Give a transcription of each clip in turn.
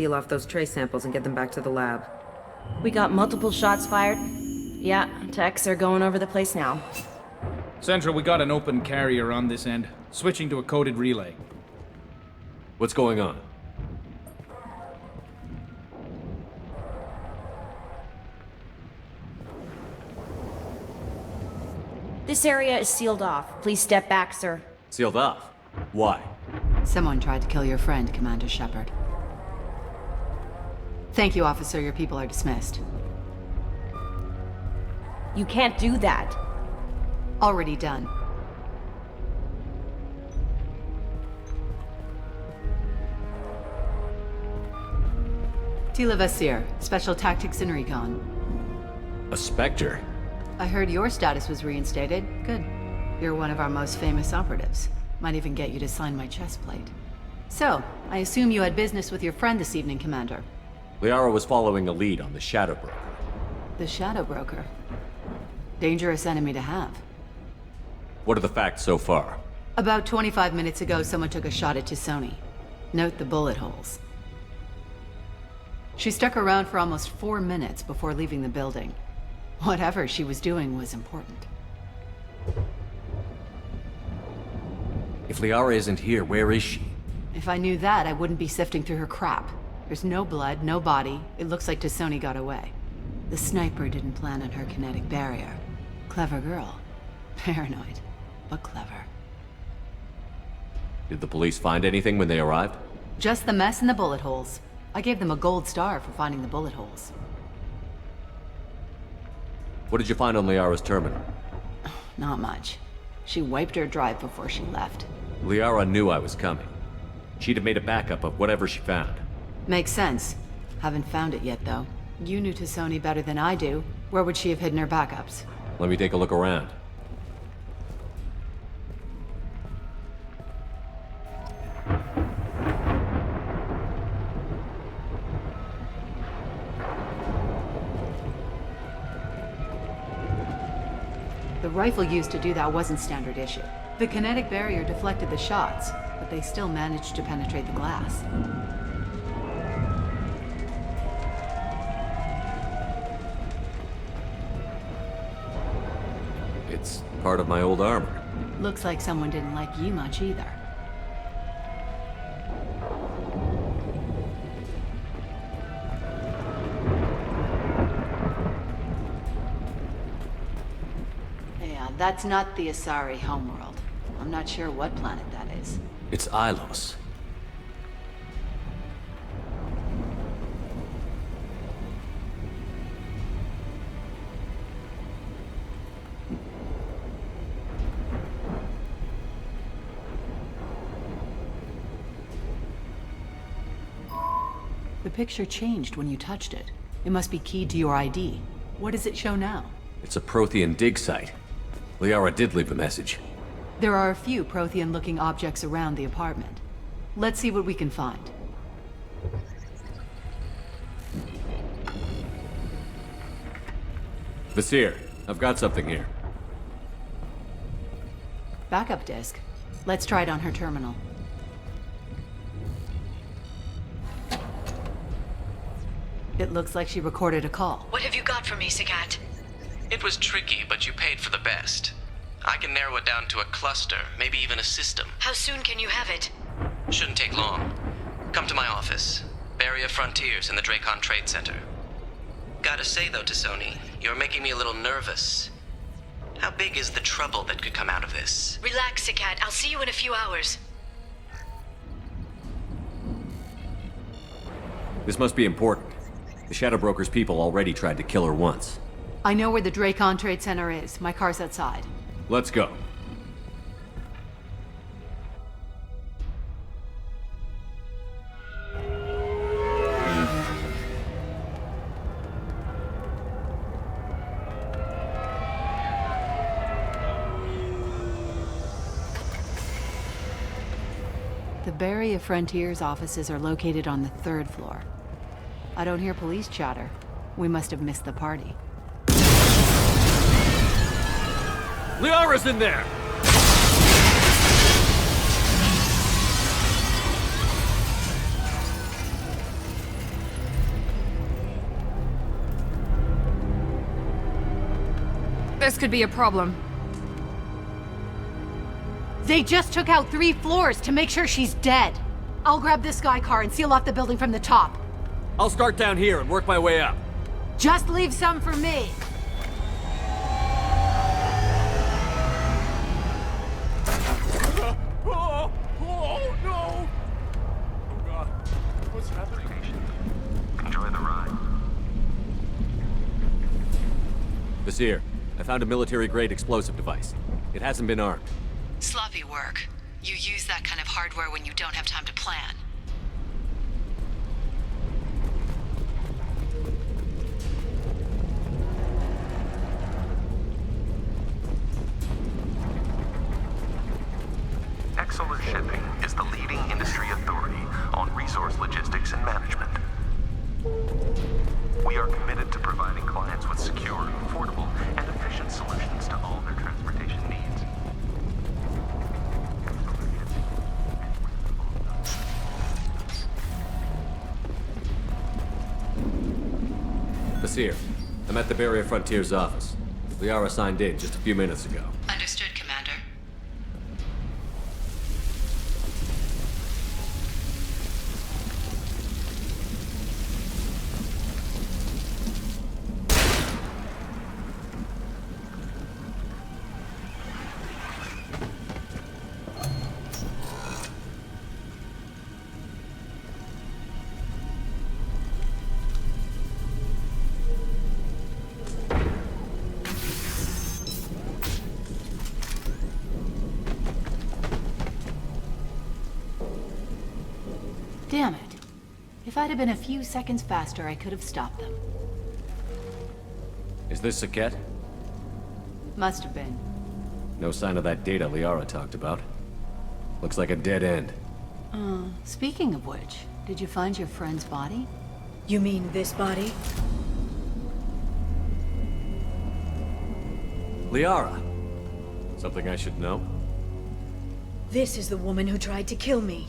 seal off those trace samples and get them back to the lab. We got multiple shots fired. Yeah, techs are going over the place now. Central, we got an open carrier on this end. Switching to a coded relay. What's going on? This area is sealed off. Please step back, sir. Sealed off? Why? Someone tried to kill your friend, Commander Shepard. Thank you, officer. Your people are dismissed. You can't do that. Already done. Tila Vasir, Special Tactics and Recon. A Spectre? I heard your status was reinstated. Good. You're one of our most famous operatives. Might even get you to sign my chest plate. So, I assume you had business with your friend this evening, Commander. Liara was following a lead on the Shadow Broker. The Shadow Broker. Dangerous enemy to have. What are the facts so far? About 25 minutes ago, someone took a shot at T'Soni. Note the bullet holes. She stuck around for almost 4 minutes before leaving the building. Whatever she was doing was important. If Liara isn't here, where is she? If I knew that, I wouldn't be sifting through her crap. There's no blood, no body. It looks like T'Soni got away. The sniper didn't plan on her kinetic barrier. Clever girl. Paranoid, but clever. Did the police find anything when they arrived? Just the mess and the bullet holes. I gave them a gold star for finding the bullet holes. What did you find on Liara's terminal? Not much. She wiped her drive before she left. Liara knew I was coming. She'd have made a backup of whatever she found. Makes sense. Haven't found it yet, though. You knew T'Soni better than I do. Where would she have hidden her backups? Let me take a look around. The rifle used to do that wasn't standard issue. The kinetic barrier deflected the shots, but they still managed to penetrate the glass. It's part of my old armor. Looks like someone didn't like you much either. Yeah, that's not the Asari homeworld. I'm not sure what planet that is. It's Ilos. The picture changed when you touched it. It must be keyed to your ID. What does it show now? It's a Prothean dig site. Liara did leave a message. There are a few Prothean-looking objects around the apartment. Let's see what we can find. Vasir, I've got something here. Backup disk. Let's try it on her terminal. It looks like she recorded a call. What have you got for me, Sagat? It was tricky, but you paid for the best. I can narrow it down to a cluster, maybe even a system. How soon can you have it? Shouldn't take long. Come to my office. Barrier Frontiers in the Dracon Trade Center. Gotta say though, T'Soni, you're making me a little nervous. How big is the trouble that could come out of this? Relax, Sagat. I'll see you in a few hours. This must be important. The Shadow Broker's people already tried to kill her once. I know where the Dracon Trade Center is. My car's outside. Let's go. The Barrier Frontiers offices are located on the 3rd floor. I don't hear police chatter. We must have missed the party. Liara's in there! This could be a problem. They just took out 3 floors to make sure she's dead. I'll grab this sky car and seal off the building from the top. I'll start down here and work my way up. Just leave some for me. Oh no! Oh god. What's happening? Enjoy the ride. Vizier, I found a military-grade explosive device. It hasn't been armed. Sloppy work. You use that kind of hardware when you don't have time to plan. Excellent Shipping is the leading industry authority on resource logistics and management. We are committed to providing clients with secure, affordable, and efficient solutions to all their transportation needs. Vizier, I'm at the Barrier Frontiers office. Liara signed in just a few minutes ago. Understood, Commander. Damn it. If I'd have been a few seconds faster, I could have stopped them. Is this Saket? Must have been. No sign of that data Liara talked about. Looks like a dead end. Speaking of which, did you find your friend's body? You mean this body? Liara! Something I should know? This is the woman who tried to kill me.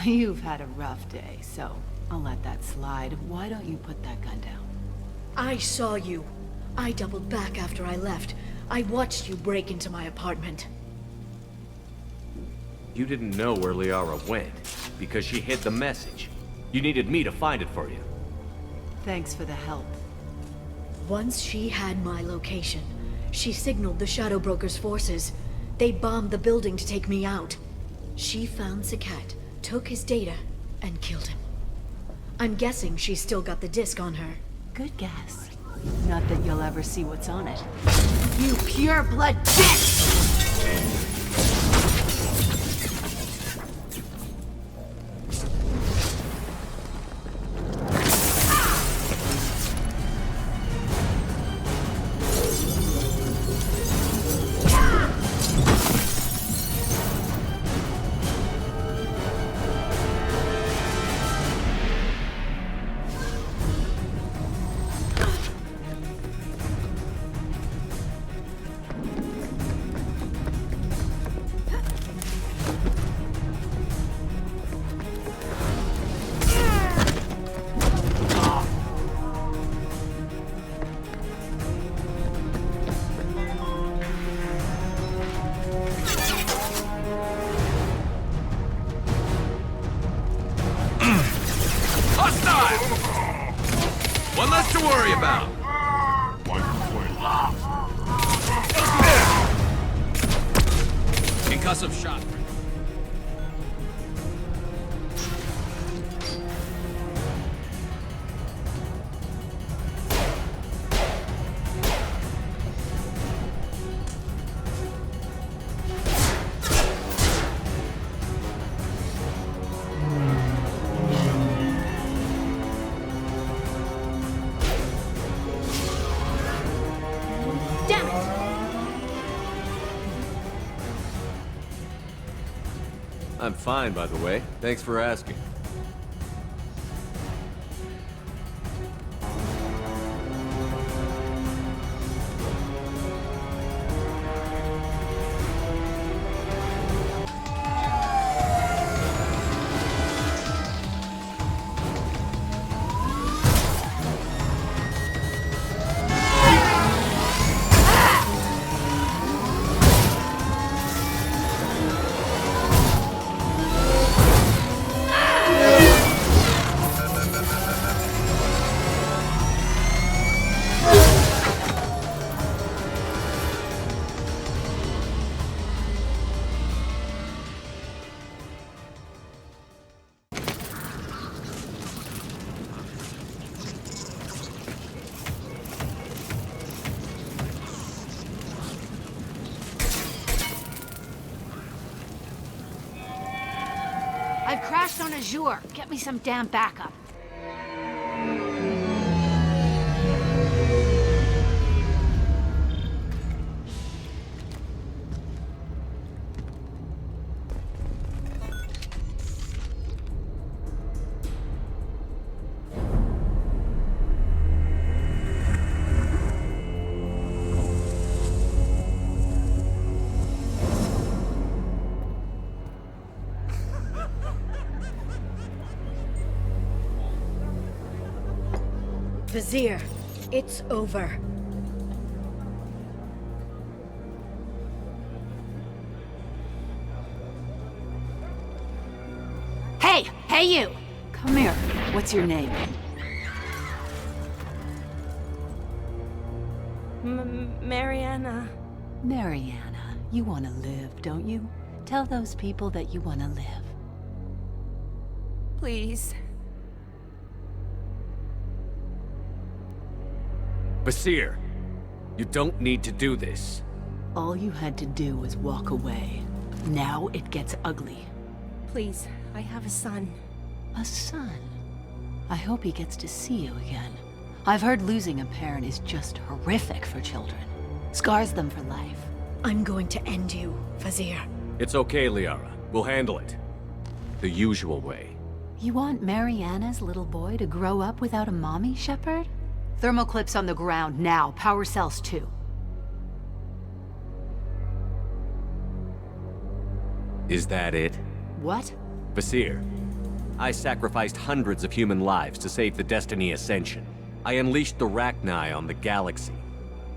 You've had a rough day, so I'll let that slide. Why don't you put that gun down? I saw you. I doubled back after I left. I watched you break into my apartment. You didn't know where Liara went, because she hid the message. You needed me to find it for you. Thanks for the help. Once she had my location, she signaled the Shadow Broker's forces. They bombed the building to take me out. She found Saket, took his data, and killed him. I'm guessing she's still got the disc on her. Good guess. Not that you'll ever see what's on it. You pure-blood bitch! One less to worry about. Concussive shot. I'm fine, by the way. Thanks for asking. I've crashed on Azure. Get me some damn backup. Vizier, it's over. Hey you! Come here. What's your name? Mariana. Mariana. You want to live, don't you? Tell those people that you want to live. Please. Basir, you don't need to do this. All you had to do was walk away. Now it gets ugly. Please, I have a son. A son? I hope he gets to see you again. I've heard losing a parent is just horrific for children. Scars them for life. I'm going to end you, Vizier. It's okay, Liara. We'll handle it. The usual way. You want Mariana's little boy to grow up without a mommy, Shepard? Thermal clips on the ground now. Power cells too. Is that it? What? Basir, I sacrificed hundreds of human lives to save the Destiny Ascension. I unleashed the Rachni on the galaxy.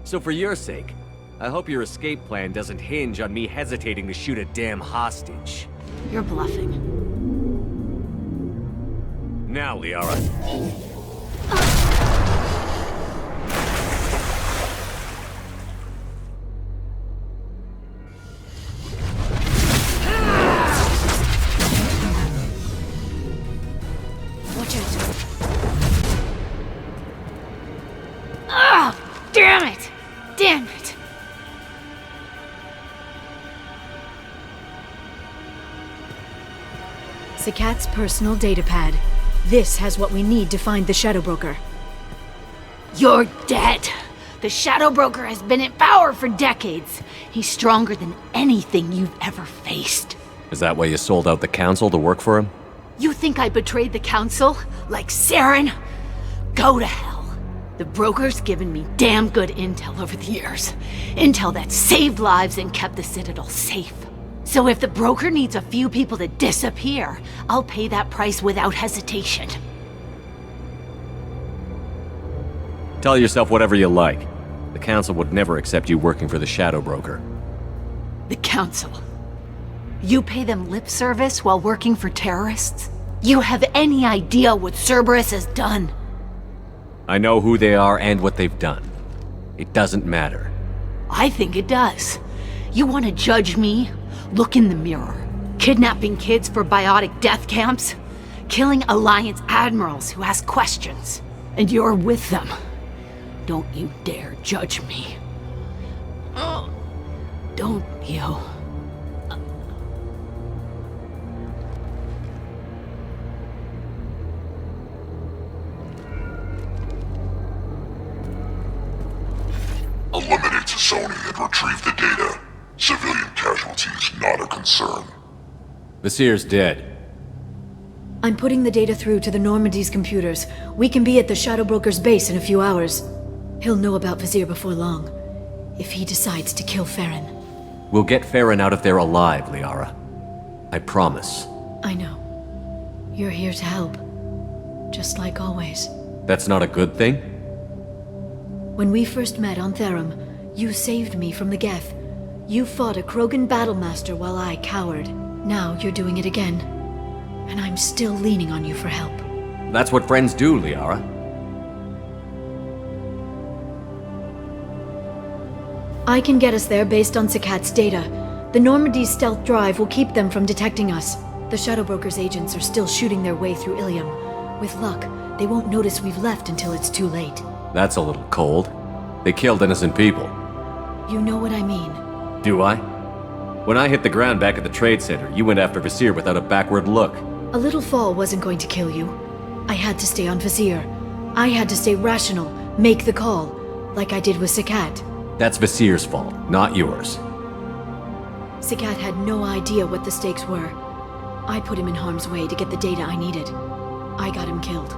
So for your sake, I hope your escape plan doesn't hinge on me hesitating to shoot a damn hostage. You're bluffing. Now, Liara. Damn it! Damn it! Sakat's personal datapad. This has what we need to find the Shadow Broker. You're dead! The Shadow Broker has been in power for decades. He's stronger than anything you've ever faced. Is that why you sold out the Council to work for him? You think I betrayed the Council? Like Saren? Go to hell. The Broker's given me damn good intel over the years. Intel that saved lives and kept the Citadel safe. So if the Broker needs a few people to disappear, I'll pay that price without hesitation. Tell yourself whatever you like. The Council would never accept you working for the Shadow Broker. The Council? You pay them lip service while working for terrorists? You have any idea what Cerberus has done? I know who they are and what they've done. It doesn't matter. I think it does. You want to judge me? Look in the mirror. Kidnapping kids for biotic death camps? Killing Alliance admirals who ask questions. And you're with them. Don't you dare judge me. Don't you? Eliminate Sony and retrieve the data. Civilian casualties not a concern. Basir's dead. I'm putting the data through to the Normandy's computers. We can be at the Shadow Broker's base in a few hours. He'll know about Vizier before long. If he decides to kill Farron. We'll get Farron out of there alive, Liara. I promise. I know. You're here to help. Just like always. That's not a good thing? When we first met on Therum, you saved me from the Geth. You fought a Krogan battlemaster while I cowered. Now you're doing it again. And I'm still leaning on you for help. That's what friends do, Liara. I can get us there based on Sakat's data. The Normandy's stealth drive will keep them from detecting us. The Shadow Broker's agents are still shooting their way through Ilium. With luck, they won't notice we've left until it's too late. That's a little cold. They killed innocent people. You know what I mean. Do I? When I hit the ground back at the Trade Center, you went after Vizier without a backward look. A little fall wasn't going to kill you. I had to stay on Vizier. I had to stay rational, make the call, like I did with Sakat. That's Vizier's fault, not yours. Sakat had no idea what the stakes were. I put him in harm's way to get the data I needed. I got him killed.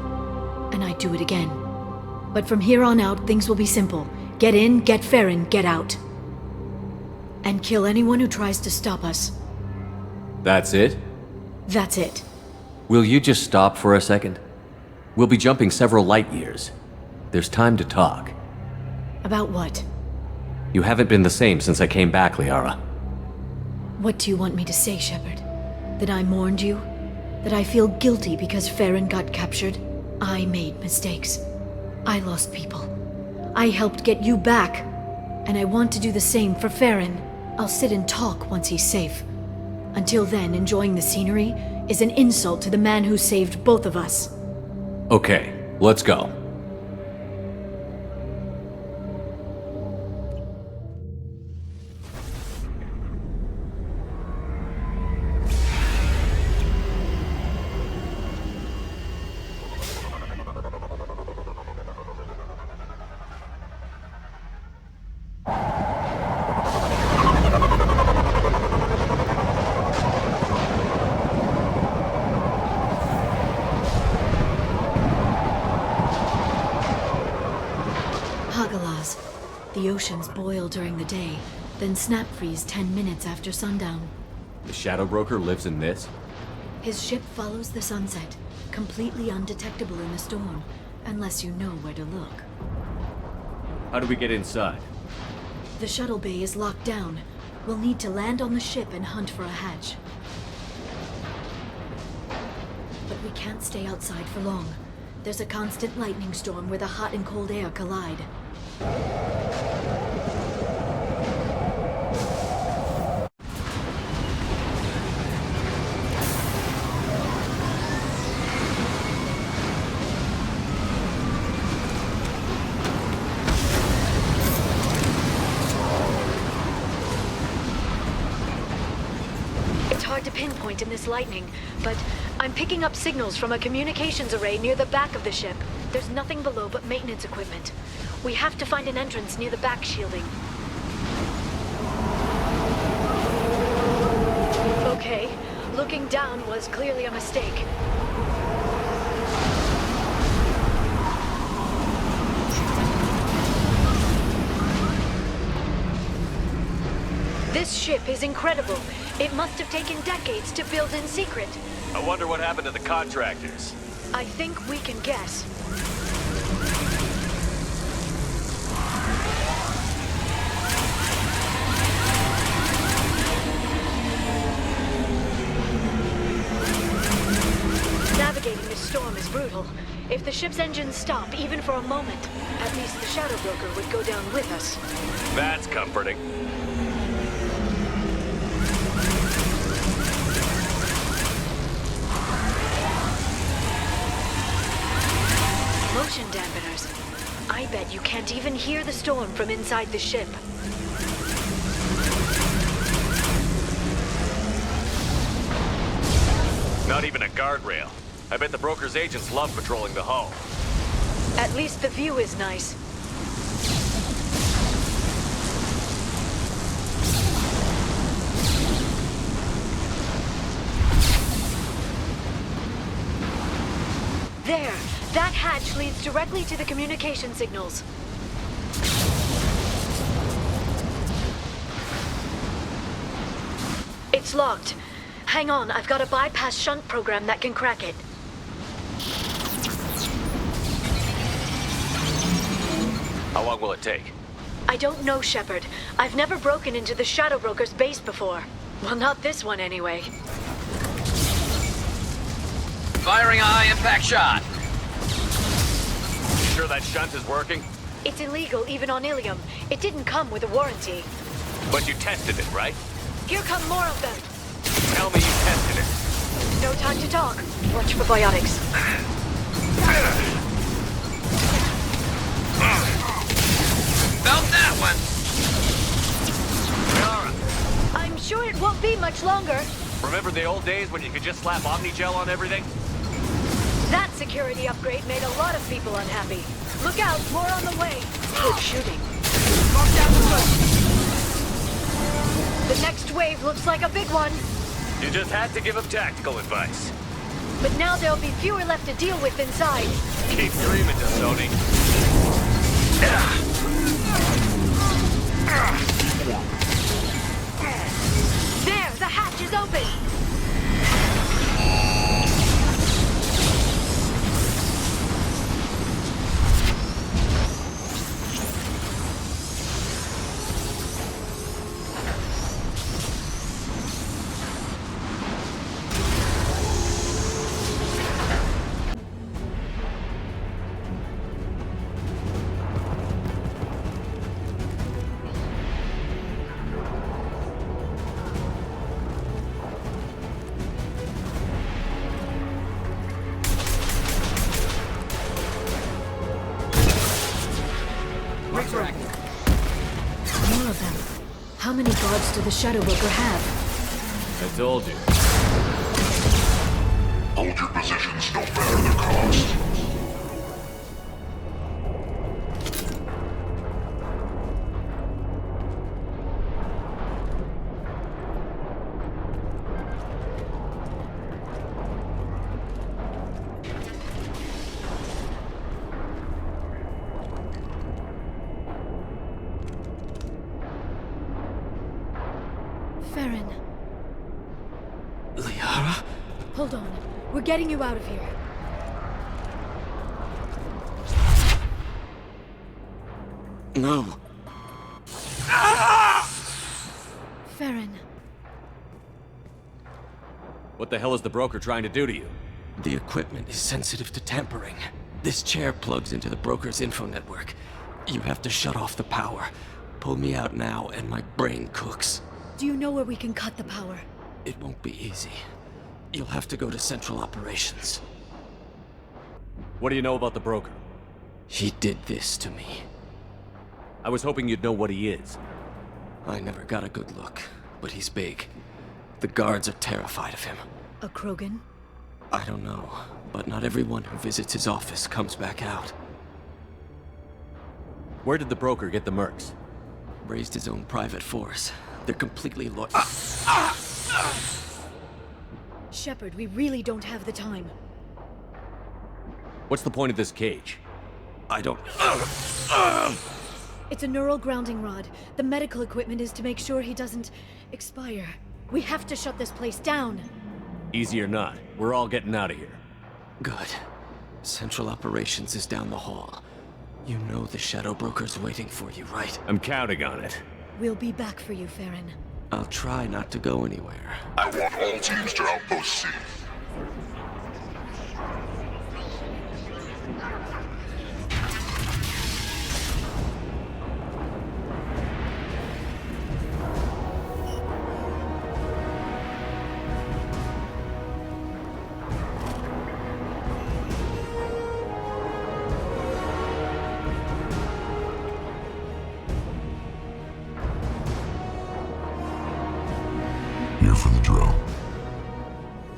And I'd do it again. But from here on out, things will be simple. Get in, get Farron, get out. And kill anyone who tries to stop us. That's it? That's it. Will you just stop for a second? We'll be jumping several light years. There's time to talk. About what? You haven't been the same since I came back, Liara. What do you want me to say, Shepard? That I mourned you? That I feel guilty because Farron got captured? I made mistakes. I lost people. I helped get you back. And I want to do the same for Farron. I'll sit and talk once he's safe. Until then, enjoying the scenery is an insult to the man who saved both of us. Okay, let's go. The oceans boil during the day, then snap freeze 10 minutes after sundown. The Shadow Broker lives in this? His ship follows the sunset, completely undetectable in a storm, unless you know where to look. How do we get inside? The shuttle bay is locked down. We'll need to land on the ship and hunt for a hatch. But we can't stay outside for long. There's a constant lightning storm where the hot and cold air collide. It's hard to pinpoint in this lightning, but I'm picking up signals from a communications array near the back of the ship. There's nothing below but maintenance equipment. We have to find an entrance near the back shielding. Okay, looking down was clearly a mistake. This ship is incredible. It must have taken decades to build in secret. I wonder what happened to the contractors. I think we can guess. Navigating this storm is brutal. If the ship's engines stop, even for a moment, at least the Shadow Broker would go down with us. That's comforting. Motion dampeners. I bet you can't even hear the storm from inside the ship. Not even a guardrail. I bet the broker's agents love patrolling the hull. At least the view is nice. There! That hatch leads directly to the communication signals. It's locked. Hang on, I've got a bypass shunt program that can crack it. How long will it take? I don't know, Shepard. I've never broken into the Shadow Broker's base before. Well, not this one anyway. Firing a high-impact shot. You sure that shunt is working? It's illegal even on Ilium. It didn't come with a warranty. But you tested it, right? Here come more of them. Tell me you tested it. No time to talk. Watch for biotics. Felt that one. I'm sure it won't be much longer. Remember the old days when you could just slap Omnigel on everything? That security upgrade made a lot of people unhappy. Look out, more on the way. Good shooting. Mark down the road. The next wave looks like a big one. You just had to give him tactical advice. But now there'll be fewer left to deal with inside. Keep dreaming, Sony. There, the hatch is open. More of them. How many guards do the Shadow Broker have? I told you. Hold your positions no matter the cost. Farron. Liara? Hold on. We're getting you out of here. No. Farron. What the hell is the broker trying to do to you? The equipment is sensitive to tampering. This chair plugs into the broker's info network. You have to shut off the power. Pull me out now and my brain cooks. Do you know where we can cut the power? It won't be easy. You'll have to go to Central Operations. What do you know about the broker? He did this to me. I was hoping you'd know what he is. I never got a good look, but he's big. The guards are terrified of him. A Krogan? I don't know, but not everyone who visits his office comes back out. Where did the broker get the mercs? Raised his own private force. They're completely Shepard, we really don't have the time. What's the point of this cage? I don't... It's a neural grounding rod. The medical equipment is to make sure he doesn't expire. We have to shut this place down. Easy or not, we're all getting out of here. Good. Central Operations is down the hall. You know the Shadow Broker's waiting for you, right? I'm counting on it. We'll be back for you, Farron. I'll try not to go anywhere. I want all teams to Outpost C. Here for the drill.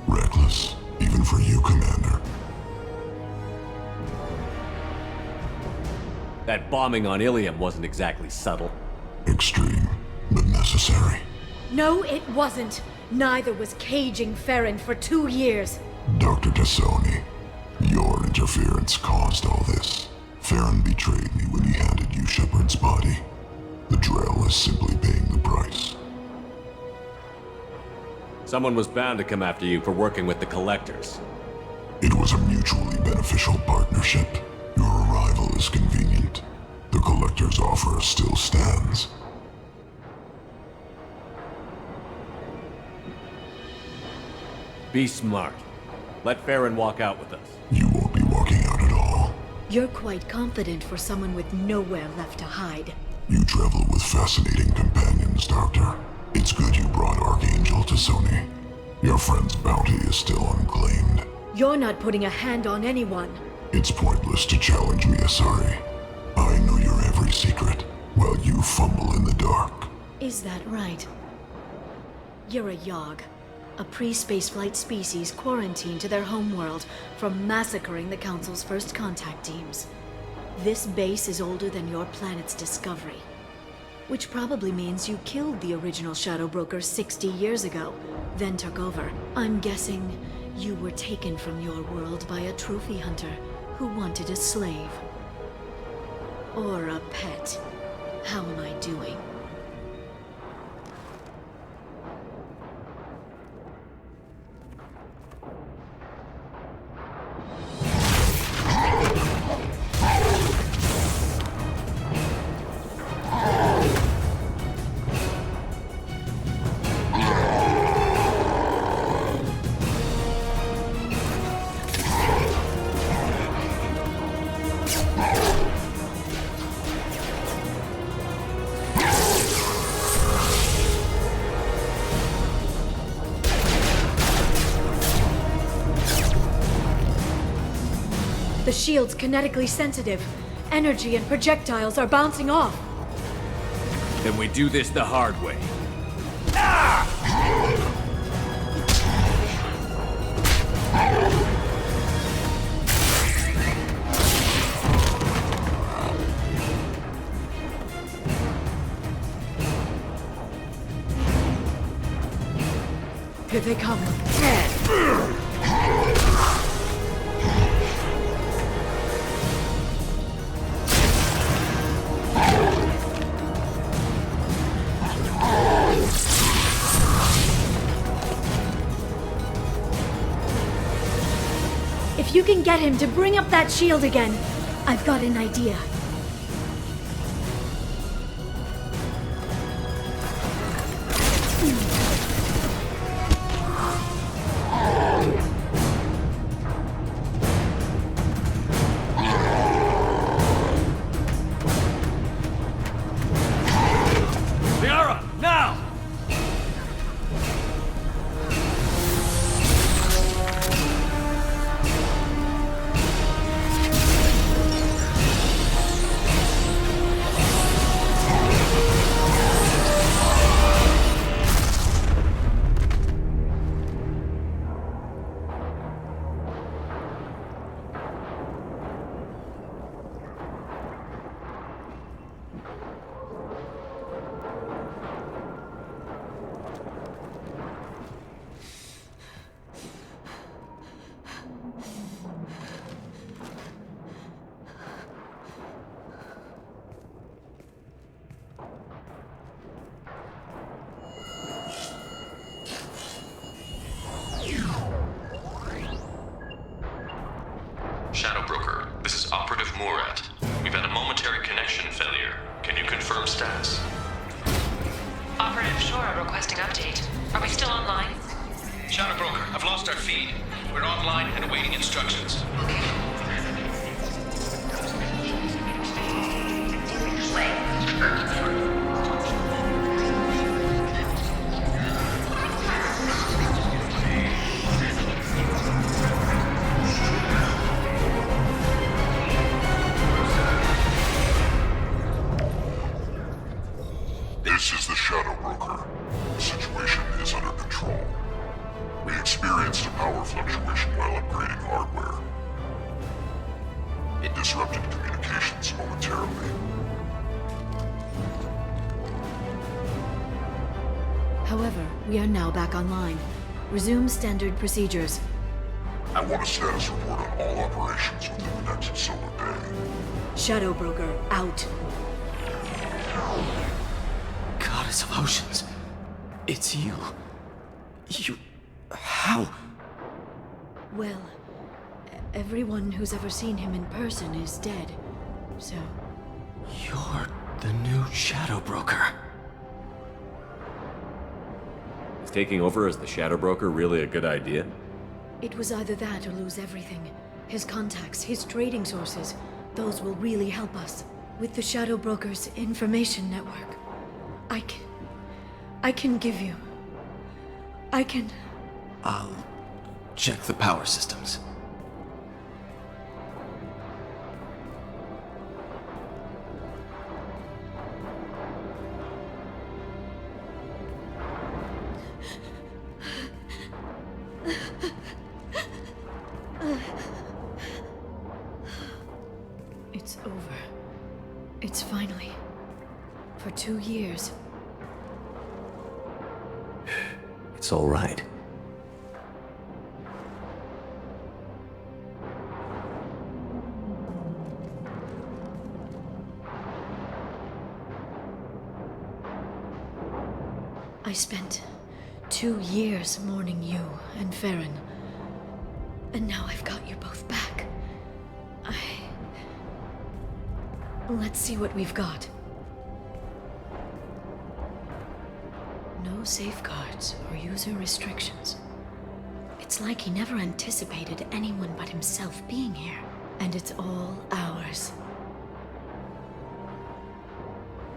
Reckless, even for you, Commander. That bombing on Ilium wasn't exactly subtle. Extreme, but necessary. No, it wasn't. Neither was caging Farron for 2 years. Dr. Tassoni, your interference caused all this. Farron betrayed me when he handed you Shepard's body. The drill is simply paying the price. Someone was bound to come after you for working with the Collectors. It was a mutually beneficial partnership. Your arrival is convenient. The Collector's offer still stands. Be smart. Let Farron walk out with us. You won't be walking out at all. You're quite confident for someone with nowhere left to hide. You travel with fascinating companions, Doctor. It's good you brought Archangel to Sony. Your friend's bounty is still unclaimed. You're not putting a hand on anyone. It's pointless to challenge me, Asari. I know your every secret, while you fumble in the dark. Is that right? You're a Yogg. A pre-spaceflight species quarantined to their homeworld from massacring the Council's first contact teams. This base is older than your planet's discovery. Which probably means you killed the original Shadow Broker 60 years ago, then took over. I'm guessing you were taken from your world by a trophy hunter who wanted a slave. Or a pet. How am I doing? The shield's kinetically sensitive. Energy and projectiles are bouncing off. Then we do this the hard way. Here they come. If you can get him to bring up that shield again, I've got an idea. Liara, now! Shadow Broker, this is Operative Murat. We've had a momentary connection failure. Can you confirm status? Operative Shora requesting update. Are we still online? Shadow Broker, I've lost our feed. We're online and awaiting instructions. This is the Shadow Broker. The situation is under control. We experienced a power fluctuation while upgrading hardware. It disrupted communications momentarily. However, we are now back online. Resume standard procedures. I want a status report on all operations within the next solar day. Shadow Broker, out. Goddess of Oceans. It's you. How? Well, everyone who's ever seen him in person is dead. So, You're the new Shadow Broker. Is taking over as the Shadow Broker really a good idea? it was either that or lose everything. His contacts, his trading sources, those will really help us. With the Shadow Broker's information network, I can give you... I'll check the power systems. It's finally... For 2 years. It's all right. I spent 2 years mourning you and Farron. And now I've got you both back. Let's see what we've got. No safeguards or user restrictions. It's like he never anticipated anyone but himself being here. And it's all ours.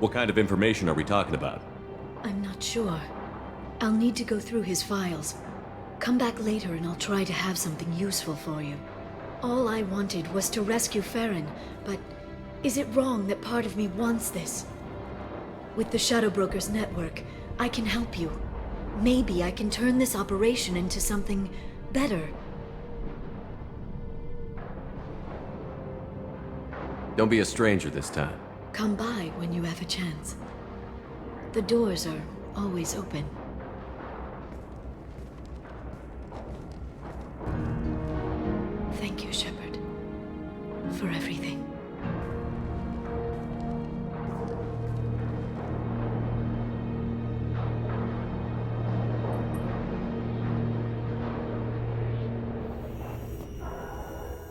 What kind of information are we talking about? I'm not sure. I'll need to go through his files. Come back later and I'll try to have something useful for you. All I wanted was to rescue Farron, but is it wrong that part of me wants this? With the Shadow Brokers network, I can help you. Maybe I can turn this operation into something better. Don't be a stranger this time. Come by when you have a chance. The doors are always open. Thank you, Shepard, for everything.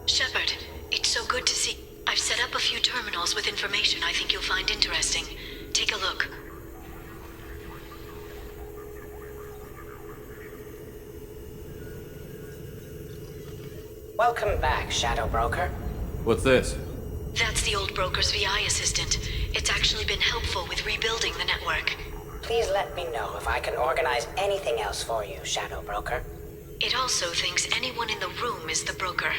Shepard, it's so good to see. I've set up a few terminals with information I think you'll find interesting. Take a look. Welcome back, Shadow Broker. What's this? That's the old broker's VI assistant. It's actually been helpful with rebuilding the network. Please let me know if I can organize anything else for you, Shadow Broker. It also thinks anyone in the room is the broker.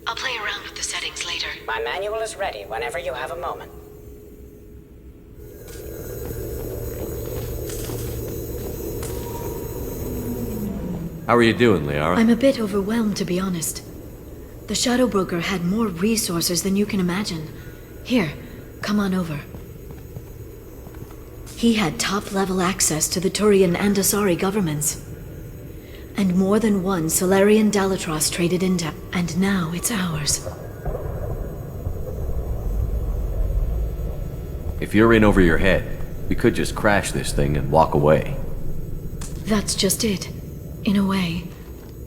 I'll play around with the settings later. My manual is ready whenever you have a moment. How are you doing, Liara? I'm a bit overwhelmed, to be honest. The Shadow Broker had more resources than you can imagine. Here, come on over. He had top-level access to the Turian and Asari governments. And more than one Solarian Dalatros traded into, and now it's ours. If you're in over your head, we could just crash this thing and walk away. That's just it. In a way,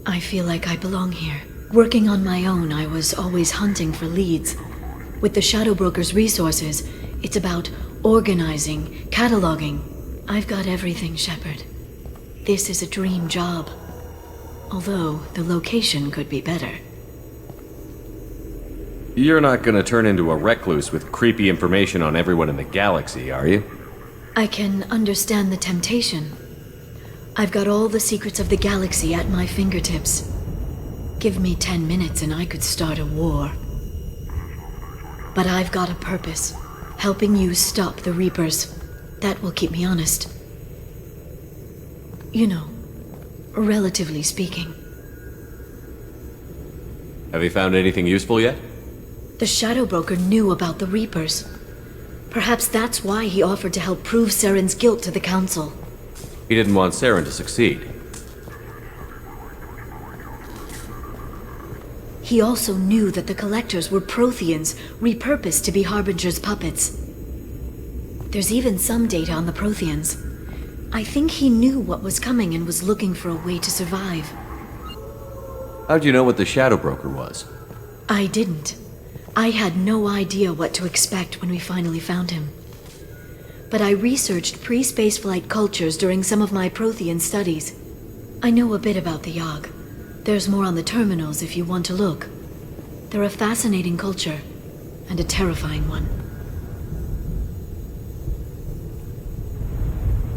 I feel like I belong here. Working on my own, I was always hunting for leads. With the Shadow Broker's resources, it's about organizing, cataloging. I've got everything, Shepard. This is a dream job. Although, the location could be better. You're not gonna turn into a recluse with creepy information on everyone in the galaxy, are you? I can understand the temptation. I've got all the secrets of the galaxy at my fingertips. Give me 10 minutes and I could start a war. But I've got a purpose. Helping you stop the Reapers. That will keep me honest. You know, relatively speaking. Have you found anything useful yet? The Shadow Broker knew about the Reapers. Perhaps that's why he offered to help prove Saren's guilt to the Council. He didn't want Saren to succeed. He also knew that the Collectors were Protheans, repurposed to be Harbinger's puppets. There's even some data on the Protheans. I think he knew what was coming and was looking for a way to survive. How'd you know what the Shadow Broker was? I didn't. I had no idea what to expect when we finally found him. But I researched pre-spaceflight cultures during some of my Prothean studies. I know a bit about the Yogg. There's more on the terminals if you want to look. They're a fascinating culture, and a terrifying one.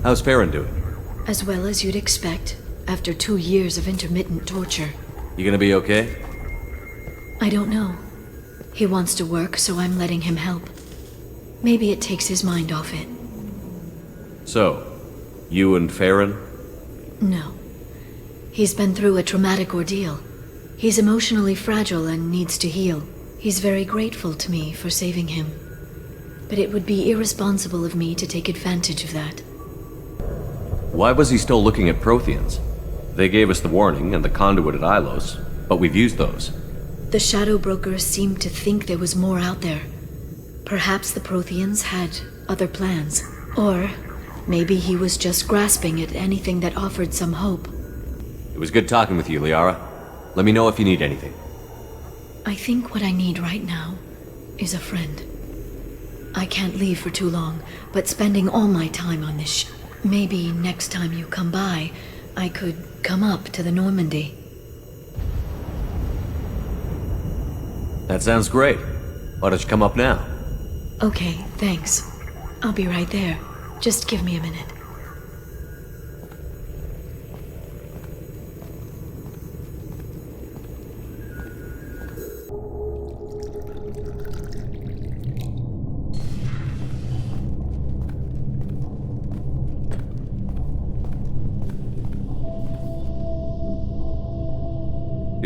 How's Farron doing? As well as you'd expect, after 2 years of intermittent torture. You gonna be okay? I don't know. He wants to work, so I'm letting him help. Maybe it takes his mind off it. So, you and Farron? No. He's been through a traumatic ordeal. He's emotionally fragile and needs to heal. He's very grateful to me for saving him. but it would be irresponsible of me to take advantage of that. Why was he still looking at Protheans? They gave us the warning and the conduit at Ilos, but we've used those. The Shadow Brokers seemed to think there was more out there. Perhaps the Protheans had other plans. Or maybe he was just grasping at anything that offered some hope. It was good talking with you, Liara. Let me know if you need anything. I think what I need right now is a friend. I can't leave for too long, but spending all my time on this maybe next time you come by, I could come up to the Normandy. That sounds great. Why don't you come up now? Okay, thanks. I'll be right there. Just give me a minute.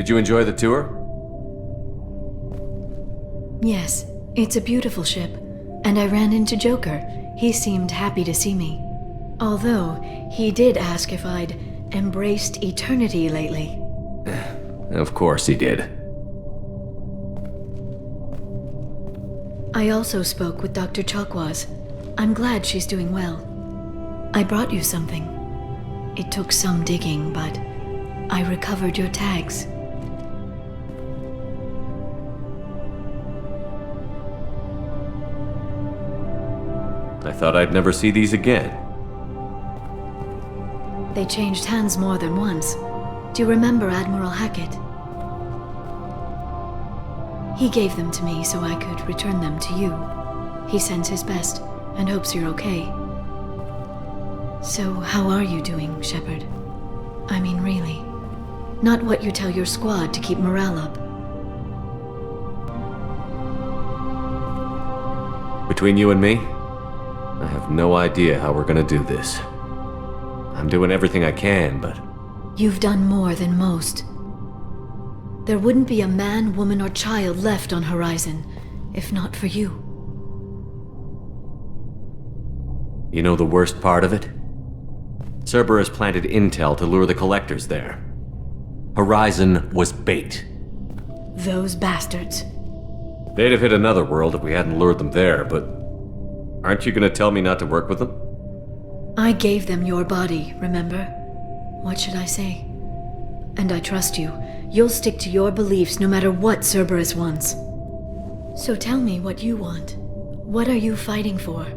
Did you enjoy the tour? Yes, it's a beautiful ship. And I ran into Joker. He seemed happy to see me. Although, he did ask if I'd embraced eternity lately. Of course he did. I also spoke with Dr. Chakwas. I'm glad she's doing well. I brought you something. It took some digging, but I recovered your tags. I thought I'd never see these again. They changed hands more than once. Do you remember Admiral Hackett? He gave them to me so I could return them to you. He sends his best and hopes you're okay. So how are you doing, Shepard? I mean, really. Not what you tell your squad to keep morale up. Between you and me, I have no idea how we're gonna do this. I'm doing everything I can, but... You've done more than most. There wouldn't be a man, woman, or child left on Horizon, if not for you. You know the worst part of it? Cerberus planted intel to lure the collectors there. Horizon was bait. Those bastards. They'd have hit another world if we hadn't lured them there, but... Aren't you gonna tell me not to work with them? I gave them your body, remember? What should I say? And I trust you. You'll stick to your beliefs no matter what Cerberus wants. So tell me what you want. What are you fighting for?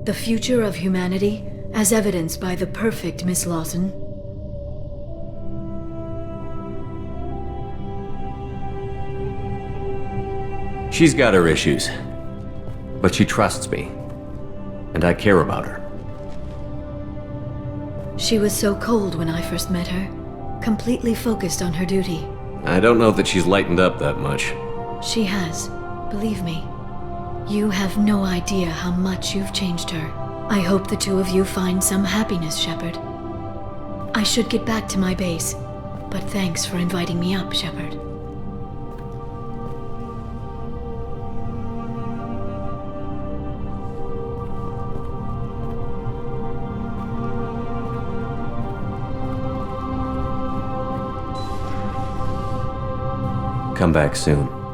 The future of humanity, as evidenced by the perfect Miss Lawson? She's got her issues. But she trusts me. And I care about her. She was so cold when I first met her. Completely focused on her duty. I don't know that she's lightened up that much. She has. Believe me. You have no idea how much you've changed her. I hope the two of you find some happiness, Shepard. I should get back to my base, but thanks for inviting me up, Shepard. Come back soon.